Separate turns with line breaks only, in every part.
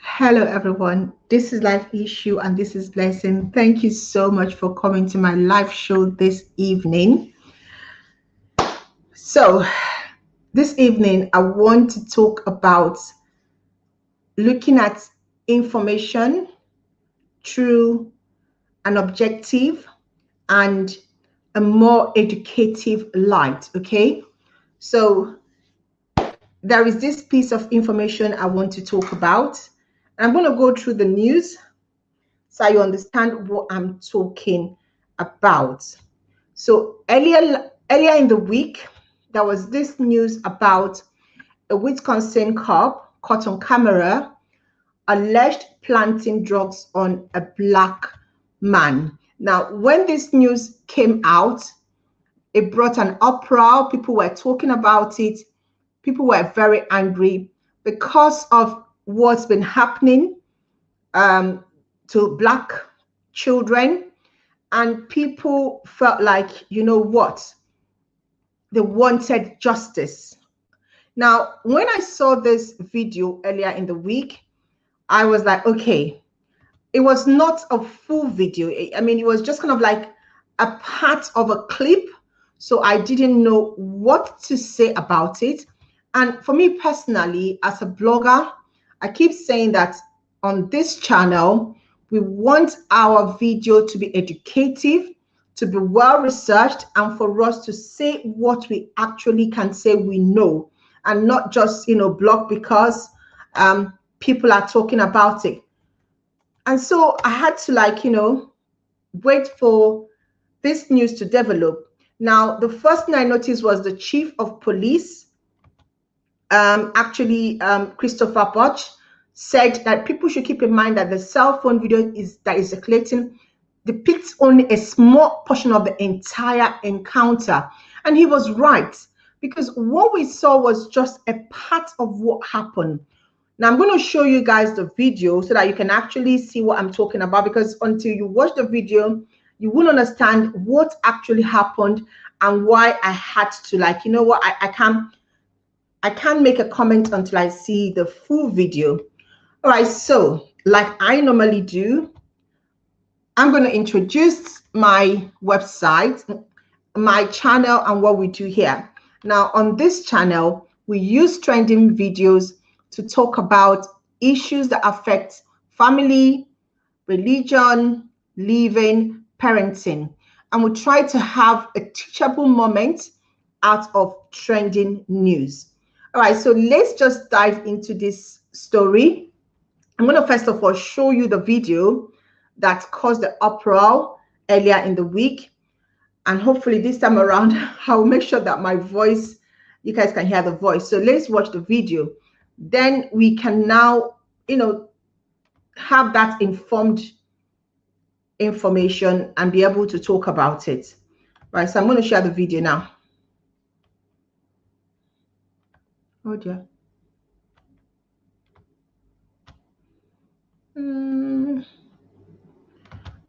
Hello, everyone. This is Life Issue and this is Blessing. Thank you so much for coming to my live show this evening. So, this evening, I want to talk about looking at information through an objective and a more educative light. Okay. So, there is this piece of information I want to talk about. I'm going to go through the news so you understand what I'm talking about. So earlier in the week, there was this news about a Wisconsin cop caught on camera alleged planting drugs on a black man. Now, when this news came out, it brought an uproar. People were talking about it. People were very angry because of what's been happening um, to black children, and people felt like, you know what, they wanted justice. Now, when I saw this video earlier in the week, I was like, okay, it was not a full video. I mean, it was just kind of like a part of a clip. So I didn't know what to say about it. And for me personally, as a blogger, I keep saying that on this channel, we want our video to be educative, to be well researched, and for us to say what we actually can say we know, and not just, blog because people are talking about it. And so I had to, wait for this news to develop. Now, the first thing I noticed was the chief of police, Christopher Butch, said that people should keep in mind that the cell phone video that is circulating depicts only a small portion of the entire encounter. And he was right, because what we saw was just a part of what happened. Now, I'm going to show you guys the video so that you can actually see what I'm talking about, because until you watch the video, you won't understand what actually happened and why I had to, I can't make a comment until I see the full video. All right, so like I normally do, I'm going to introduce my website, my channel, and what we do here. Now, on this channel, we use trending videos to talk about issues that affect family, religion, living, parenting. And we try to have a teachable moment out of trending news. All right, so let's just dive into this story. I'm going to first of all show you the video that caused the uproar earlier in the week. And hopefully this time around, I'll make sure that my voice, you guys can hear the voice. So let's watch the video. Then we can now, have that informed information and be able to talk about it. Right, so I'm going to share the video now. Oh dear.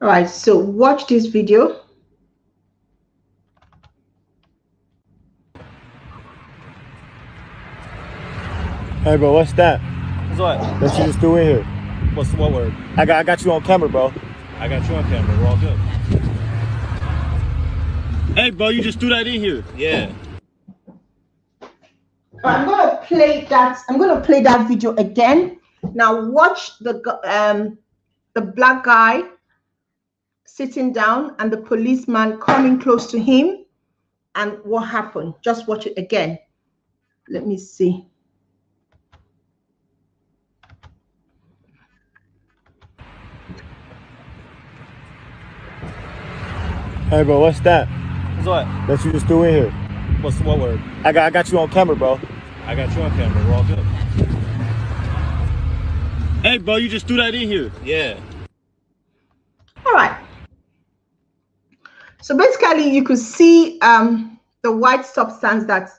All right, so watch this video.
Hey bro, what's that?
What's what?
That you just threw in here.
What word?
I got you on camera, bro.
I got you on camera. We're all good.
Hey bro, you just threw that in here.
Yeah.
I'm gonna play that video again. Now watch the black guy sitting down and the policeman coming close to him, and what happened. Just watch it again. Let me see.
Hey bro, what's that?
What's what?
That you just threw in here.
What word?
I got you on camera, bro.
I got you on camera. We're all good.
Hey bro, you just threw that in here.
Yeah.
All right. So basically, you could see the white substance that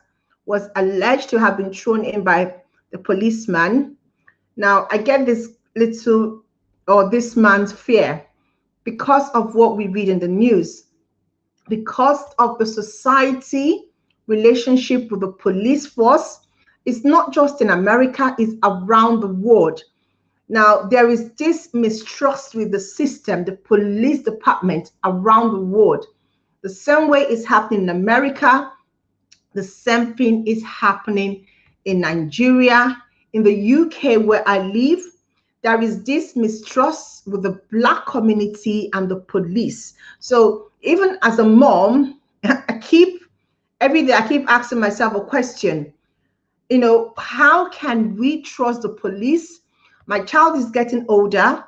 was alleged to have been thrown in by the policeman. Now, I get this this man's fear because of what we read in the news, because of the society relationship with the police force. It's not just in America, it's around the world. Now, there is this mistrust with the system, the police department around the world. The same way is happening in America, the same thing is happening in Nigeria, in the UK where I live. There is this mistrust with the Black community and the police. So even as a mom, every day I keep asking myself a question. How can we trust the police? My child is getting older,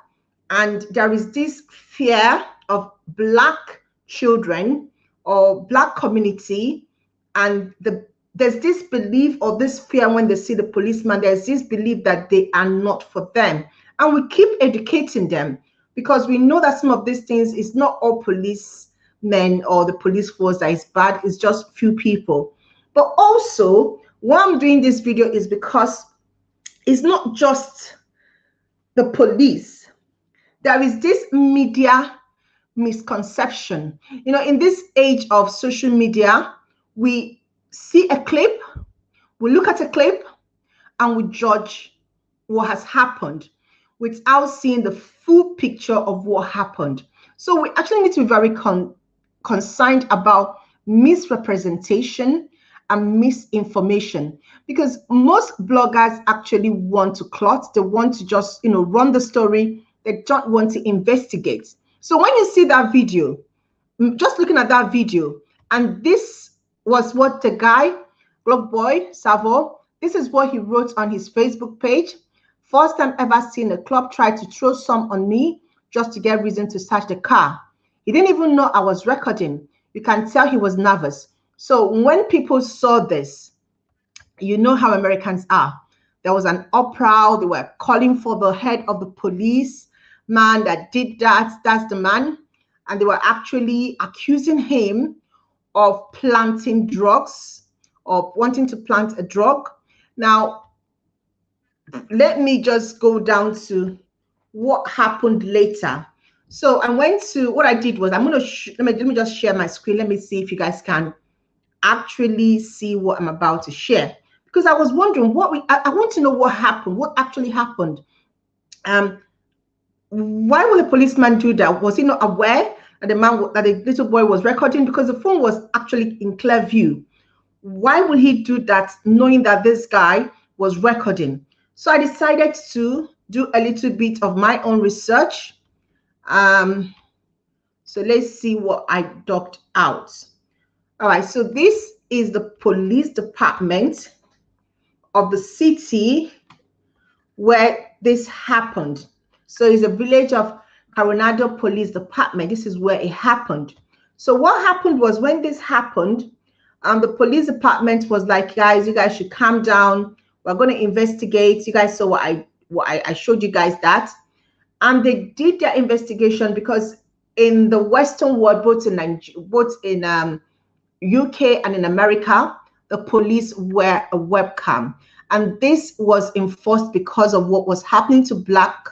and there is this fear of Black children or Black community, and there's this belief or this fear when they see the policeman, there's this belief that they are not for them. And we keep educating them because we know that some of these things is not all policemen or the police force that is bad, it's just few people. But also, why I'm doing this video is because it's not just the police. There is this media misconception. In this age of social media, we see a clip, we look at a clip, and we judge what has happened without seeing the full picture of what happened. So we actually need to be very concerned about misrepresentation and misinformation, because most bloggers actually want to clot, they want to just run the story, they don't want to investigate. So when you see that video, just looking at that video, and this was what the guy, blog boy Savo, this is what he wrote on his Facebook page. First time ever seen a club try to throw some on me just to get reason to search the car. He didn't even know I was recording. You can tell he was nervous. So when people saw this, you know how Americans are. There was an uproar. They were calling for the head of the police man that did that. That's the man. And they were actually accusing him of planting drugs or wanting to plant a drug. Now, let me just go down to what happened later. So I went to, what I did was, I'm going to, let me just share my screen. Let me see if you guys can actually see what I'm about to share. Because I was wondering I want to know what happened, what actually happened. Why would the policeman do that? Was he not aware that the little boy was recording? Because the phone was actually in clear view. Why would he do that knowing that this guy was recording? So I decided to do a little bit of my own research. So let's see what I dug out. All right, so this is the police department of the city where this happened. So it's a village of Coronado Police Department. This is where it happened. So what happened was, when this happened, the police department was like, guys, you guys should calm down. We're going to investigate. You guys saw what I showed you guys that. And they did their investigation because in the Western world, both in UK and in America, the police wear a webcam. And this was enforced because of what was happening to Black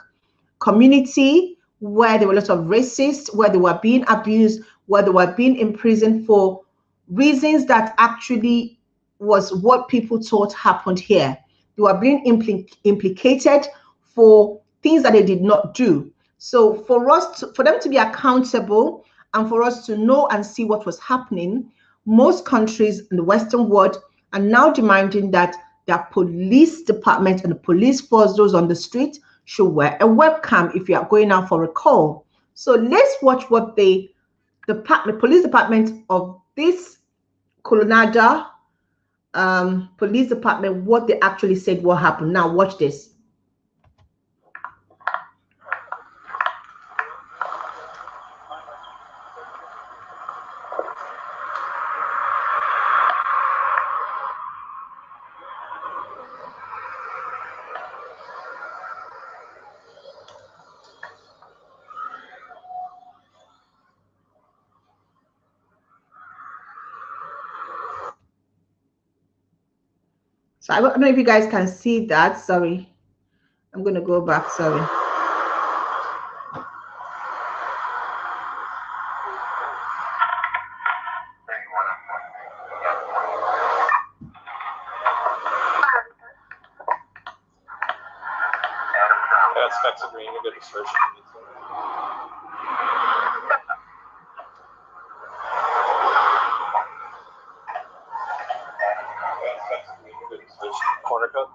community, where there were a lot of racists, where they were being abused, where they were being imprisoned for reasons that actually was what people thought happened here. They were being implicated for things that they did not do. So for them to be accountable and for us to know and see what was happening, most countries in the Western world are now demanding that their police department and the police force, those on the street, should wear a webcam if you are going out for a call. So let's watch what the police department of this Colorado police department, what they actually said what happened. Now watch this. So I don't know if you guys can see that. Sorry. I'm going to go back. Sorry.
got specs of green. You're good to search. Corner cut.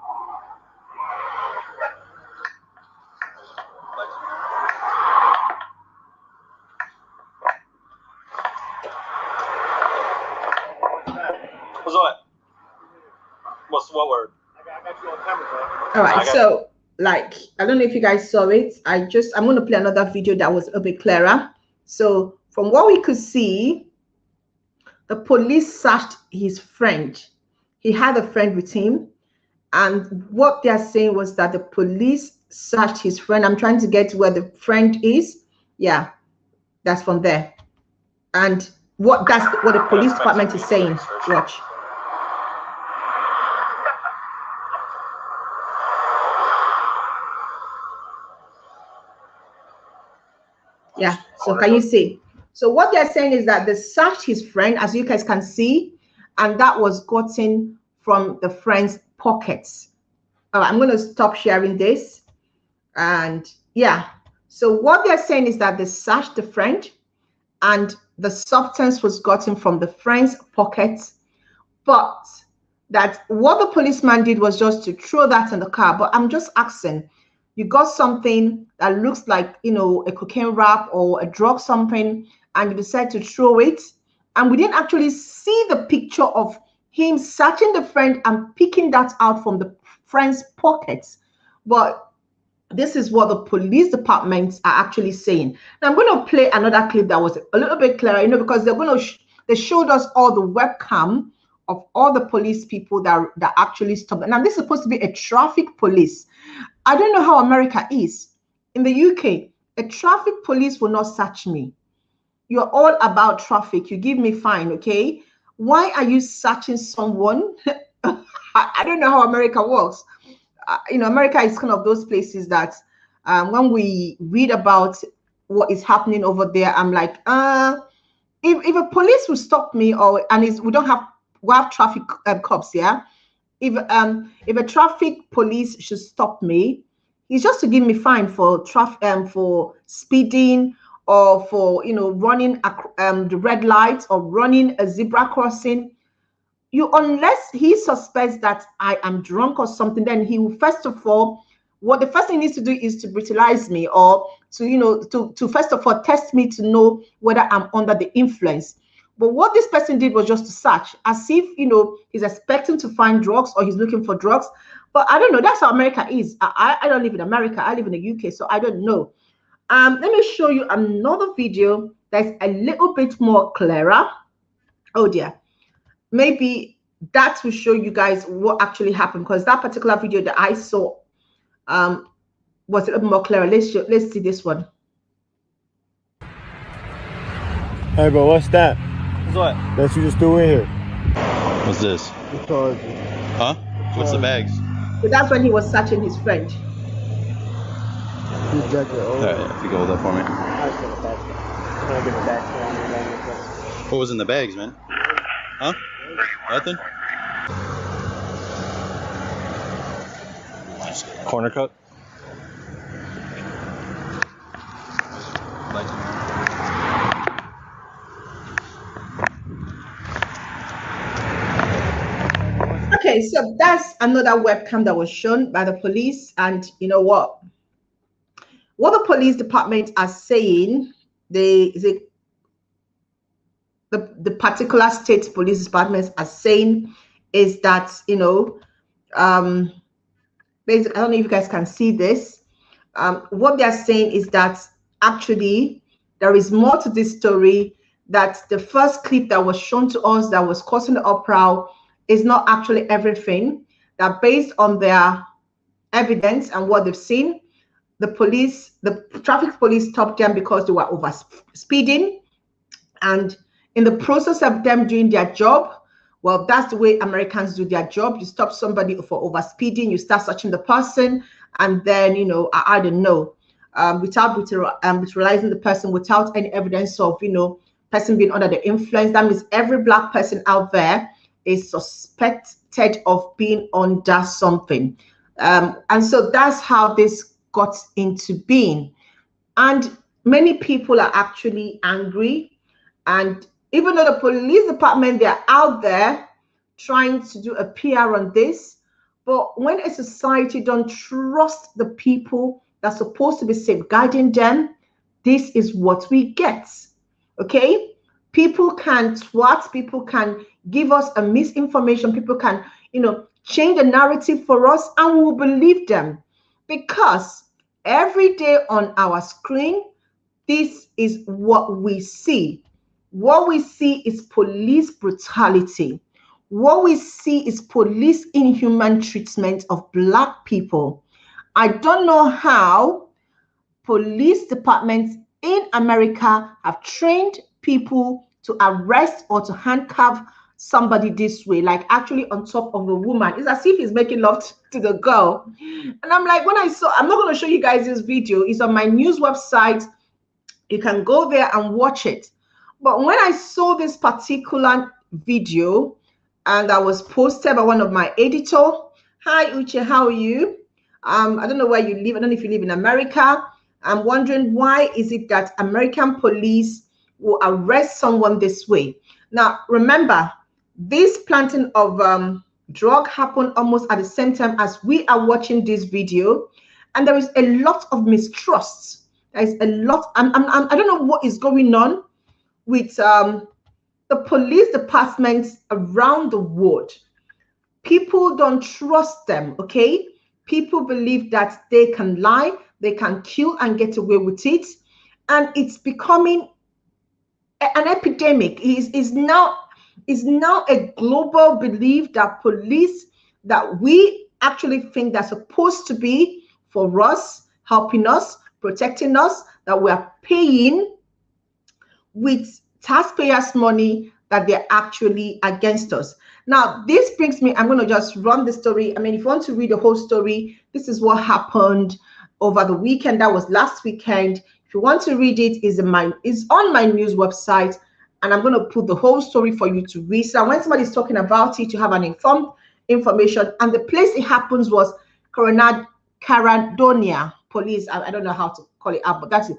What's what? What word?
I got you on camera, bro.
All right, so like, I don't know if you guys saw it. I'm going to play another video that was a bit clearer. So from what we could see, the police searched his friend. He had a friend with him. And what they're saying was that the police searched his friend. I'm trying to get to where the friend is. Yeah, that's from there. And that's what the police department is saying. Watch. Yeah, so can you see? So what they're saying is that they searched his friend, as you guys can see, and that was gotten from the friend's pockets. All right, I'm going to stop sharing this. And yeah, so what they're saying is that they searched the friend and the substance was gotten from the friend's pockets, but that what the policeman did was just to throw that in the car. But I'm just asking, you got something that looks like, you know, a cocaine wrap or a drug something, and you decide to throw it, and we didn't actually see the picture of him searching the friend and picking that out from the friend's pockets. But this is what the police departments are actually saying. Now I'm going to play another clip that was a little bit clearer, you know, because they're going to they showed us all the webcam of all the police people that actually stopped. Now this is supposed to be a traffic police. I don't know how America is. In the UK, a traffic police will not search me. You're all about traffic. You give me fine, okay? Why are you searching someone? I don't know how America works. You know, America is kind of those places that when we read about what is happening over there, I'm like, if a police will stop me, we have traffic cops, yeah. If a traffic police should stop me, it's just to give me fine for for speeding, or for, you know, running the red lights or running a zebra crossing. Unless he suspects that I am drunk or something, then he will first of all, what the first thing he needs to do is to brutalize me, or to, you know, to first of all test me to know whether I'm under the influence. But what this person did was just to search, as if, you know, he's expecting to find drugs or he's looking for drugs. But I don't know. That's how America is. I don't live in America. I live in the UK, so I don't know. Let me show you another video that's a little bit more clearer. Oh dear. Maybe that will show you guys what actually happened, because that particular video that I saw was a little more clearer. Let's see this one.
Hey, bro, what's that?
What's what?
That you just threw in here.
What's this? Huh? What's the bags?
So that's when he was searching his friend.
Alright, if you can hold that for me. What was in the bags, man? Huh? Nothing? Corner cut?
Okay, so that's another webcam that was shown by the police. And you know what the police department are saying, the particular state police departments are saying is that, you know, basically, I don't know if you guys can see this. What they're saying is that actually there is more to this story, that the first clip that was shown to us that was causing the uproar is not actually everything. That based on their evidence and what they've seen, the traffic police stopped them because they were over speeding. And in the process of them doing their job, well, that's the way Americans do their job. You stop somebody for over speeding, you start searching the person, and then, you know, I don't know, without brutalizing the person, without any evidence of, you know, person being under the influence. That means every black person out there is suspected of being under something. And so that's how this got into being. And many people are actually angry. And even though the police department, they're out there trying to do a PR on this, but when a society don't trust the people that's supposed to be safeguarding them, this is what we get. Okay? People can twat, people can give us a misinformation, people can, change the narrative for us, and we will believe them. Because every day on our screen, this is what we see. What we see is police brutality. What we see is police inhuman treatment of Black people. I don't know how police departments in America have trained people to arrest or to handcuff somebody this way, like actually on top of a woman. It's as if he's making love to the girl. And I'm like, I'm not going to show you guys this video. It's on my news website. You can go there and watch it. But when I saw this particular video, and that was posted by one of my editor, hi Uche, how are you? I don't know where you live. I don't know if you live in America. I'm wondering, why is it that American police will arrest someone this way? Now, remember, this planting of drug happened almost at the same time as we are watching this video, and there is a lot of mistrust. There is a lot. I don't know what is going on with the police departments around the world. People don't trust them. Okay, people believe that they can lie, they can kill and get away with it, and it's becoming an epidemic. Is now a global belief that police that we actually think they're supposed to be for us, helping us, protecting us, that we are paying with taxpayers' money, that they're actually against us. Now, this brings me, I'm going to just run the story. I mean, if you want to read the whole story, this is what happened over the weekend. That was last weekend. If you want to read it, it's on my news website, and I'm going to put the whole story for you to read. So when somebody's talking about it, you have an informed information. And the place it happens was Caledonia police. I don't know how to call it out, but that's it.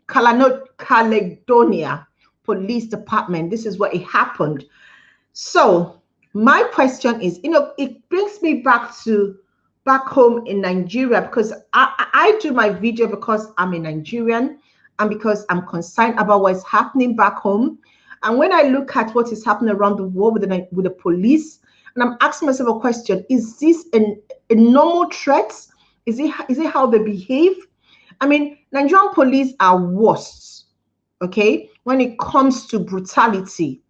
Caledonia Police Department. This is where it happened. So my question is, it brings me back home in Nigeria, because I do my video because I'm a Nigerian and because I'm concerned about what's happening back home. And when I look at what is happening around the world with the police, and I'm asking myself a question: is this a normal threat? Is it how they behave? I mean, Nigerian police are worse, okay, when it comes to brutality.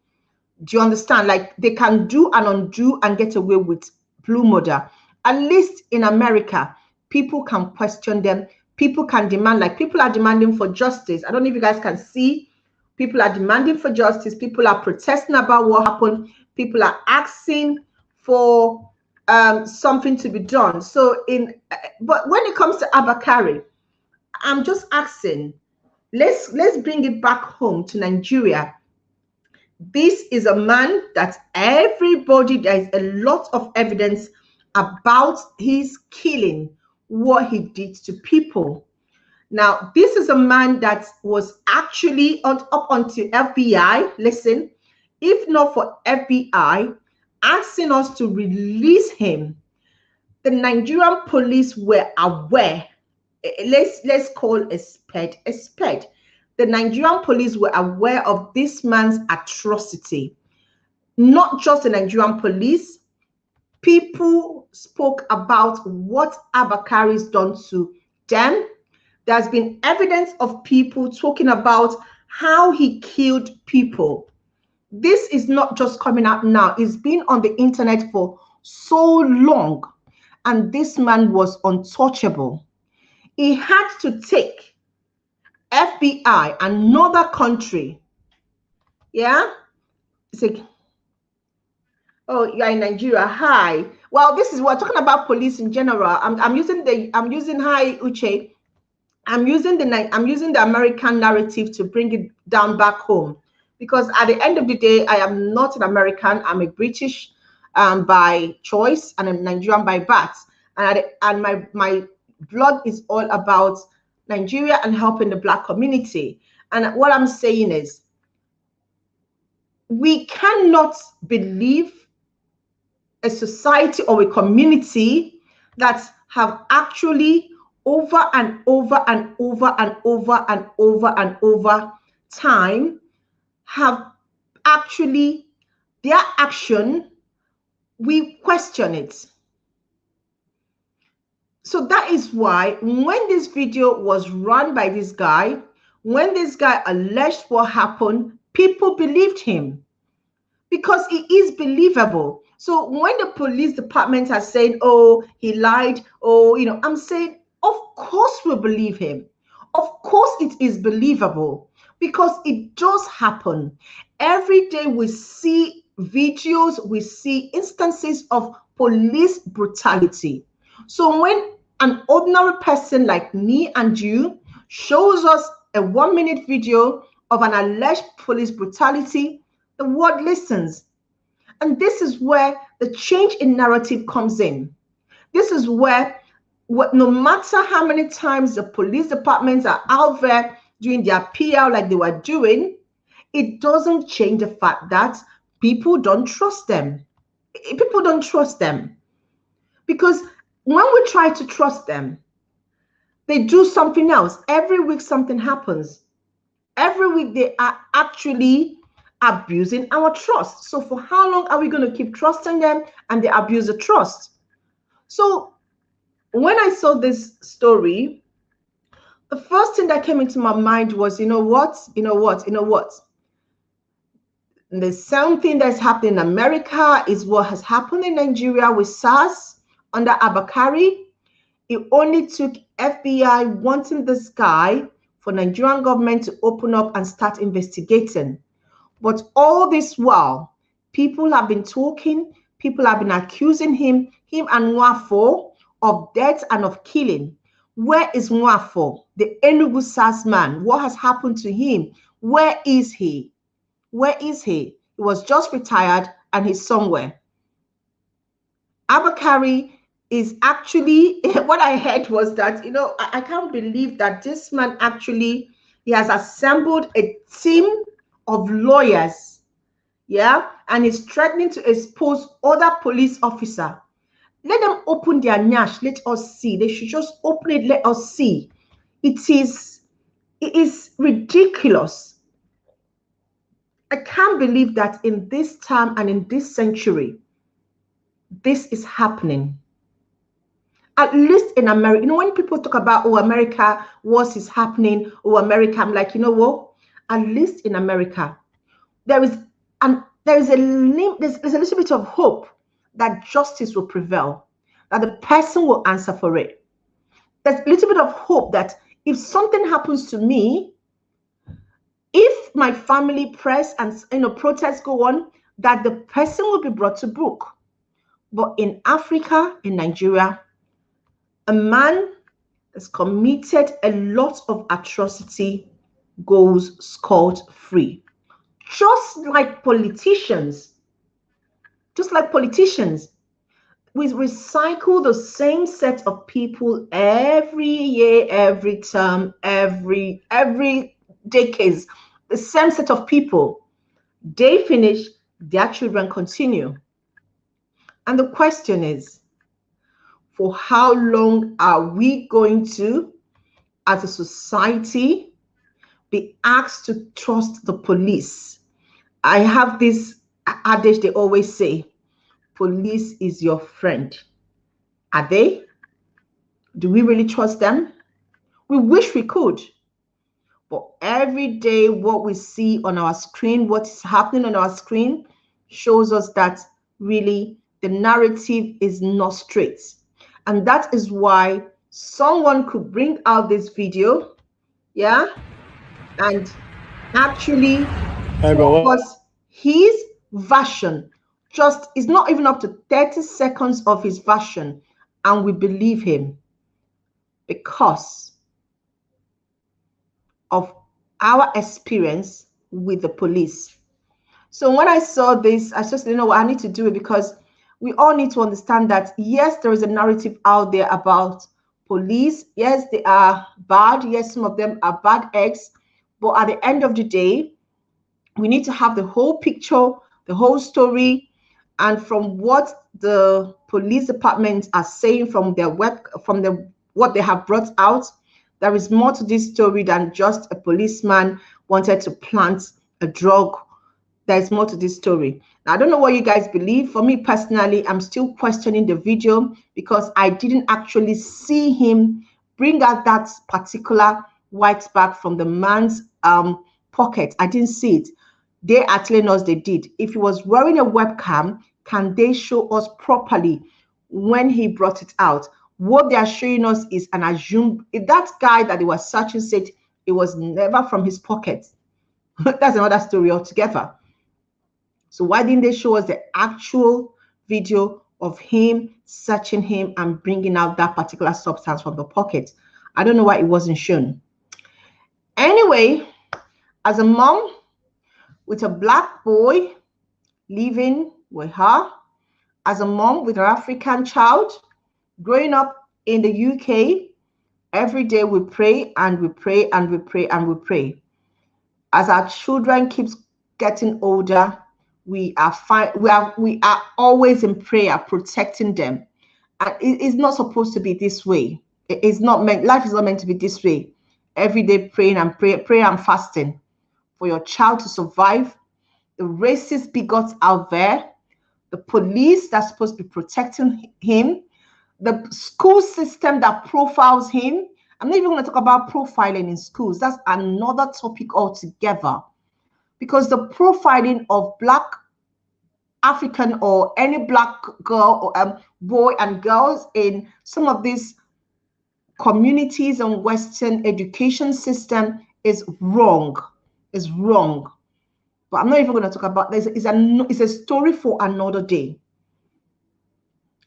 Do you understand? Like, they can do and undo and get away with blue murder. At least in America, people can question them. People can demand, like people are demanding for justice. I don't know if you guys can see. People are demanding for justice. People are protesting about what happened. People are asking for something to be done. So but when it comes to Abakari, I'm just asking, let's bring it back home to Nigeria. This is a man that there is a lot of evidence about his killing, what he did to people. Now, this is a man that was actually up until FBI. Listen, if not for FBI asking us to release him, the Nigerian police were aware. Let's call a spade a spade. The Nigerian police were aware of this man's atrocity. Not just the Nigerian police. People spoke about what Abakari's done to them. There's been evidence of people talking about how he killed people. This is not just coming out now. It's been on the internet for so long. And this man was untouchable. He had to take FBI, another country. Yeah? It's like, oh, you're in Nigeria. Hi. Well, this is what we're talking about police in general. I'm using hi Uche. I'm using the American narrative to bring it down back home, because at the end of the day, I am not an American. I'm a British by choice and a Nigerian by birth. And my Vlog is all about Nigeria and helping the Black community. And what I'm saying is, we cannot believe a society or a community that have actually over and over and over and over and over and over time have actually their action, we question it. So that is why when this video was run by this guy, when this guy alleged what happened, people believed him because it is believable. So when the police department are saying, oh, he lied, oh, I'm saying, of course we believe him. Of course it is believable because it does happen. Every day we see videos, we see instances of police brutality. So when an ordinary person like me and you shows us a 1-minute video of an alleged police brutality, the world listens. And this is where the change in narrative comes in. This is where, no matter how many times the police departments are out there doing their PR like they were doing, it doesn't change the fact that people don't trust them. People don't trust them. Because when we try to trust them, they do something else. Every week something happens. Every week they are actually abusing our trust. So for how long are we going to keep trusting them and they abuse the trust? So when I saw this story, the first thing that came into my mind was, you know what? The same thing that's happening in America is what has happened in Nigeria with SARS under Abakari. It only took FBI wanting this guy for Nigerian government to open up and start investigating. But all this while, people have been talking, people have been accusing him and Nwafo of death and of killing. Where is Nwafo, the Enugu SARS man? What has happened to him? Where is he? Where is he? He was just retired and he's somewhere. Abakari is actually, what I heard was that, I can't believe that this man actually, he has assembled a team of lawyers, yeah, and is threatening to expose other police officers. Let them open their nyash, let us see. They should just open it, let us see. It is ridiculous. I can't believe that in this time and in this century, this is happening. At least in America, when people talk about, oh, America, what is happening, oh, America, I'm like, you know what? At least in America, there's a little bit of hope that justice will prevail, that the person will answer for it. There's a little bit of hope that if something happens to me, if my family press and protests go on, that the person will be brought to book. But in Africa, in Nigeria, a man has committed a lot of atrocity goes scot-free. Just like politicians, we recycle the same set of people every year, every term, every decades, the same set of people. They finish, their children continue. And the question is, for how long are we going to, as a society, be asked to trust the police? I have this adage they always say, police is your friend. Are they? Do we really trust them? We wish we could. But every day what we see on our screen, what is happening on our screen, shows us that really the narrative is not straight. And that is why someone could bring out this video, yeah, and actually tell us his version. Just, it's not even up to 30 seconds of his version, and we believe him because of our experience with the police. So when I saw this, I just, I need to do it because we all need to understand that, yes, there is a narrative out there about Police, yes, they are bad. Yes, some of them are bad eggs. But at the end of the day, we need to have the whole picture, the whole story. And from what the police departments are saying from their what they have brought out, there is more to this story than just a policeman wanted to plant a drug. There's more to this story. Now, I don't know what you guys believe. For me personally, I'm still questioning the video because I didn't actually see him bring out that particular white bag from the man's pocket. I didn't see it. They are telling us they did. If he was wearing a webcam, can they show us properly when he brought it out? What they are showing us is an assumed. If that guy that they were searching said it was never from his pocket, that's another story altogether. So why didn't they show us the actual video of him searching him and bringing out that particular substance from the pocket? I don't know why it wasn't shown. Anyway, as a mom with a black boy living with her, as a mom with an African child, growing up in the UK, every day we pray and we pray and we pray and we pray. As our children keeps getting older, we are fine. We are always in prayer, protecting them. And it is not supposed to be this way. It is not meant. Life is not meant to be this way. Every day praying and prayer and fasting for your child to survive. The racist bigots out there, the police that's supposed to be protecting him, the school system that profiles him. I'm not even going to talk about profiling in schools. That's another topic altogether. Because the profiling of Black African or any Black girl or boy and girls in some of these communities and Western education system is wrong. Is wrong. But I'm not even going to talk about this. It's a story for another day.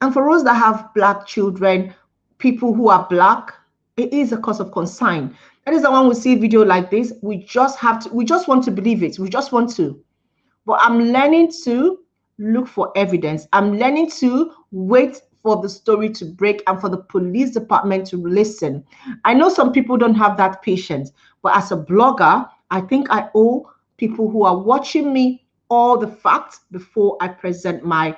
And for us that have Black children, people who are Black, it is a cause of concern. That is the one we see a video like this. We just want to believe it. We just want to. But I'm learning to look for evidence. I'm learning to wait for the story to break and for the police department to listen. I know some people don't have that patience, but as a blogger, I think I owe people who are watching me all the facts before I present my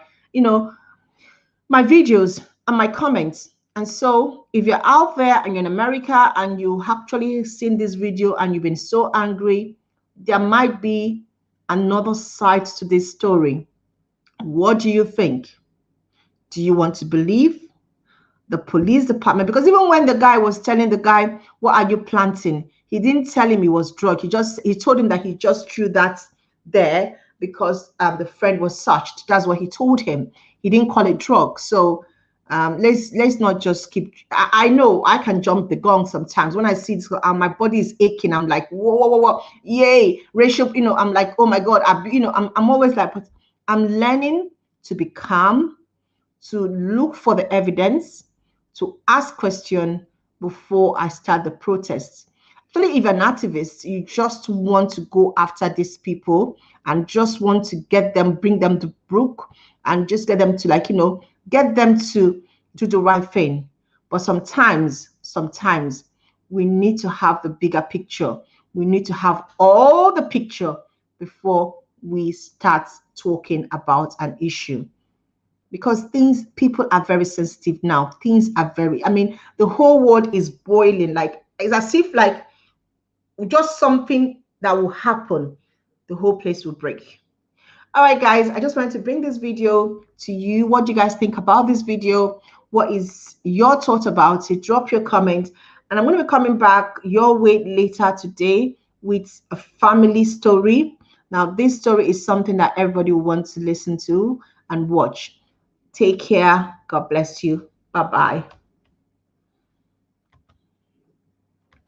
videos and my comments. And so if you're out there and you're in America and you actually seen this video and you've been so angry, there might be another side to this story. What do you think? Do you want to believe the police department? Because even when the guy was telling the guy, what are you planting? He didn't tell him he was drug. He told him that he just threw that there because the friend was searched. That's what he told him. He didn't call it drug. So let's not just keep. I know I can jump the gun sometimes when I see this. My body is aching. I'm like, whoa, yay, racial. I'm like, oh my God. I'm always like, but I'm learning to be calm, to look for the evidence, to ask questions before I start the protests. Actually, if you're an activist, you just want to go after these people and just want to get them, bring them to book and just get them to get them to do the right thing. But sometimes we need to have the bigger picture. We need to have all the picture before we start talking about an issue. Because people are very sensitive now. Things are the whole world is boiling. It's as if just something that will happen, the whole place will break. All right, guys, I just wanted to bring this video to you. What do you guys think about this video? What is your thought about it? Drop your comments. And I'm going to be coming back your way later today with a family story. Now, this story is something that everybody wants to listen to and watch. Take care. God bless you. Bye-bye.